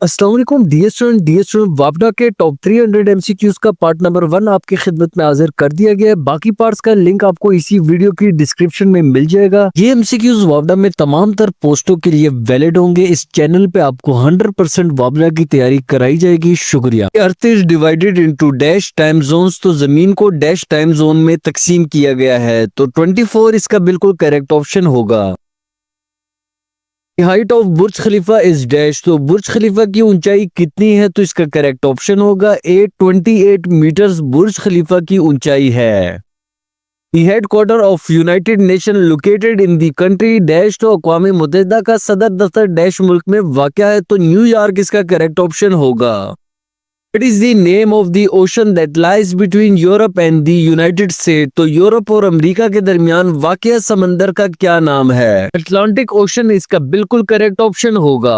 अस्सलाम वालेकुम dear student वापडा के टॉप 300 एमसीक्यूज का पार्ट नंबर 1 आपकी खिदमत में हाजिर कर दिया गया है। बाकी पार्ट्स का लिंक आपको इसी वीडियो की डिस्क्रिप्शन में मिल जाएगा। ये एमसीक्यूज वापडा में तमाम तर पोस्टों के लिए वैलिड होंगे। इस चैनल पे आपको 100% वापडा की तैयारी कराई जाएगी। शुक्रिया। Earth is divided into dash time zones, तो जमीन को डैश टाइम जोन में तकसीम किया गया है, तो 24 इसका बिल्कुल करेक्ट ऑप्शन होगा। Height of Burj Khalifa is dash, तो बुर्ज खलीफा की ऊंचाई कितनी है, तो इसका करेक्ट ऑप्शन होगा 828 मीटर्स बुर्ज खलीफा की ऊंचाई है। The headquarter of United nation located in the country dash, तो अक़वाम मुत्तहिदा का सदर दफ्तर डैश मुल्क में वाक़या है, तो न्यूयॉर्क इसका करेक्ट ऑप्शन होगा। What is the name of the ocean that lies between Europe and the United States? तो यूरोप और अमेरिका के दरमियान वाक़या समंदर का क्या नाम है? अटलांटिक ओशन इसका बिल्कुल करेक्ट ऑप्शन होगा।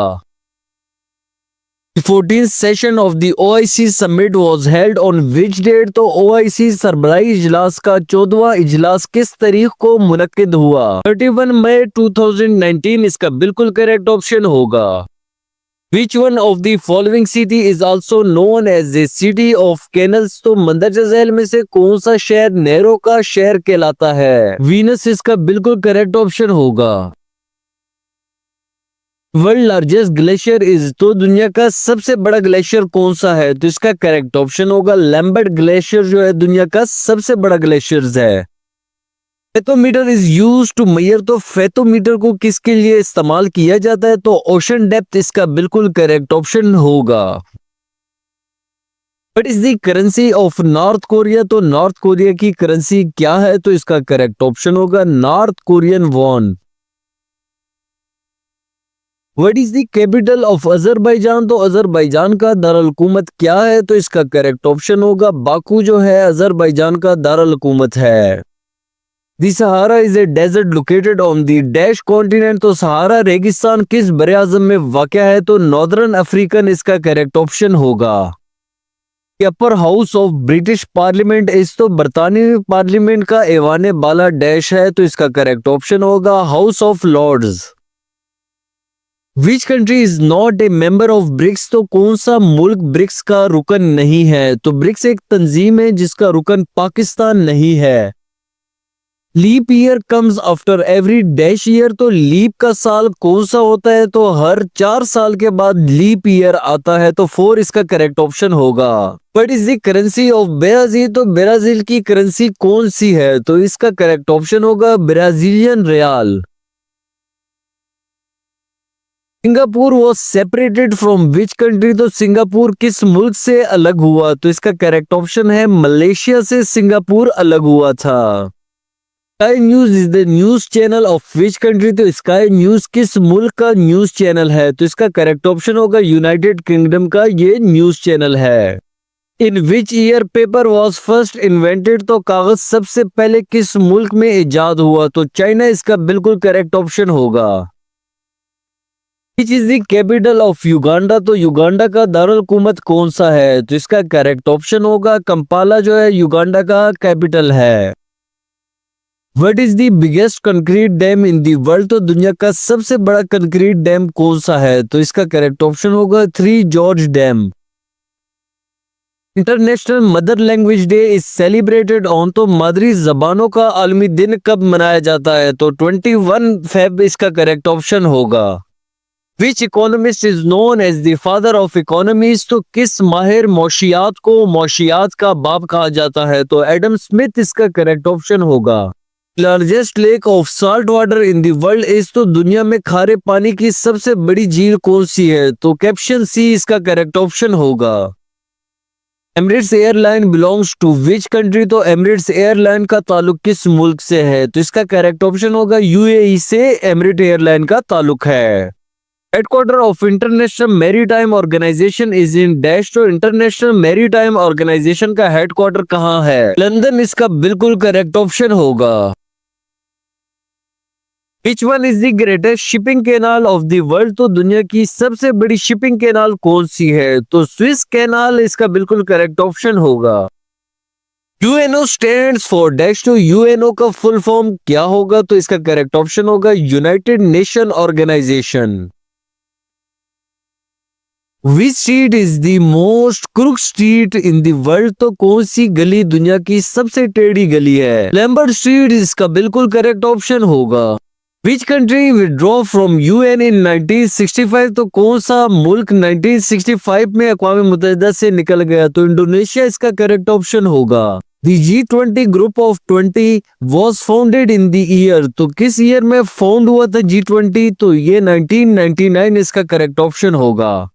14th session of the OIC summit was held on which date? तो OIC सरबराही इजलास का 14वां इजलास किस तारीख को मुनक्किद हुआ? 31 मई 2019 इसका बिल्कुल करेक्ट ऑप्शन होगा। Which one of the following city is also known as the city of canals? तो मंदरजा झैल में से कौन सा शहर नहरों का शहर कहलाता है? वीनस इसका बिल्कुल करेक्ट ऑप्शन होगा। वर्ल्ड लार्जेस्ट ग्लेशियर इज, तो दुनिया का सबसे बड़ा ग्लेशियर कौन सा है? तो इसका करेक्ट ऑप्शन होगा लैम्बर्ट ग्लेशियर, जो है दुनिया का सबसे बड़ा ग्लेशियर है। फेथोमीटर इज यूज टू मेजर, तो फेथोमीटर को किसके लिए इस्तेमाल किया जाता है? तो ओशन डेप्थ इसका बिल्कुल करेक्ट ऑप्शन होगा। What is the currency of north Korea? तो नॉर्थ कोरिया की करेंसी क्या है? तो इसका करेक्ट ऑप्शन होगा north Korean von. What is the capital of Azerbaijan? तो अजरबैजान का दारुल हुकूमत क्या है? तो इसका करेक्ट ऑप्शन होगा बाकू, जो है अजरबैजान का दारुल हुकूमत है। The Sahara is a desert located on the dash continent, तो सहारा रेगिस्तान किस बरे आज़म में वाक़या है? तो नॉर्दर्न अफ्रीकन इसका करेक्ट ऑप्शन होगा। Upper house of British parliament इस, तो बरतानी पार्लियामेंट का ऐवान बाला डैश है, तो इसका करेक्ट ऑप्शन होगा House of Lords. Which country is not a member of BRICS? तो कौन सा मुल्क ब्रिक्स का रुकन नहीं है? तो ब्रिक्स एक तंजीम है जिसका रुकन पाकिस्तान नहीं है। Leap year comes after every dash year, तो लीप का साल कौन सा होता है? तो हर 4 साल के बाद लीप ईयर आता है, तो 4 इसका करेक्ट ऑप्शन होगा। What is the currency of Brazil? तो ब्राजील की करेंसी कौन सी है? तो इसका करेक्ट ऑप्शन होगा Brazilian riyal. Singapore was separated from which country? तो सिंगापुर किस मुल्क से अलग हुआ? तो इसका करेक्ट ऑप्शन है मलेशिया से सिंगापुर अलग हुआ था। Sky news is the news channel of which country? तो स्काई न्यूज किस मुल्क का न्यूज चैनल है? तो इसका करेक्ट ऑप्शन होगा यूनाइटेड किंगडम का ये न्यूज चैनल है। In which year paper was first invented? तो कागज सबसे पहले किस मुल्क में इजाद हुआ? तो चाइना इसका बिल्कुल करेक्ट ऑप्शन होगा। Which is the capital of Uganda? तो युगांडा का दारुल हुकूमत कौन सा है? तो इसका करेक्ट ऑप्शन होगा कंपाला, जो है युगांडा का कैपिटल है। What is the biggest concrete dam in the world? तो दुनिया का सबसे बड़ा कंक्रीट डैम कौन सा है? तो इसका करेक्ट ऑप्शन होगा 3 George dam. International mother language day is celebrated on, तो मादरी जबानों का आलमी दिन कब मनाया जाता है? तो 21 फेब इसका करेक्ट ऑप्शन होगा। Which economist is known as the father of economies? तो किस माहिर मौशियात को मौशियात का बाप कहा जाता है? तो एडम स्मिथ इसका करेक्ट ऑप्शन होगा। Largest lake of salt water in the world is, तो दुनिया में खारे पानी की सबसे बड़ी झील कौन सी है? तो कैप्शन सी इसका करेक्ट ऑप्शन होगा। Emirates airline belongs to which country? तो एमिरेट्स एयरलाइन का ताल्लुक किस मुल्क से है? तो इसका करेक्ट ऑप्शन होगा यूएई से एमिरेट एयरलाइन का ताल्लुक है। Headquarter of International Maritime Organization is in dash, तो इंटरनेशनल मैरीटाइम ऑर्गेनाइजेशन का हेडक्वार्टर कहाँ है? लंदन इसका बिल्कुल करेक्ट ऑप्शन होगा। Which one is the greatest shipping canal of the world? तो दुनिया की सबसे बड़ी शिपिंग कैनाल कौन सी है? तो स्विस कैनाल इसका बिल्कुल करेक्ट ऑप्शन होगा। यूएनओ स्टैंड्स फॉर डैश, तो यूएनओ का फुल फॉर्म क्या होगा? तो इसका करेक्ट ऑप्शन होगा United Nation Organization. Which street is the most crook street in the world? तो कौन सी गली दुनिया की सबसे टेढ़ी गली है? लैम्बर्ट स्ट्रीट इसका बिल्कुल करेक्ट ऑप्शन होगा। Which country withdraw from UN in 1965? तो कौन सा मुल्क 1965 में अक़वाम मुत्तहिदा से निकल गया? तो इंडोनेशिया इसका करेक्ट ऑप्शन होगा। The G20 group of 20 was founded in the year? तो किस ईयर में फाउंड हुआ था G20? तो ये 1999 इसका करेक्ट ऑप्शन होगा।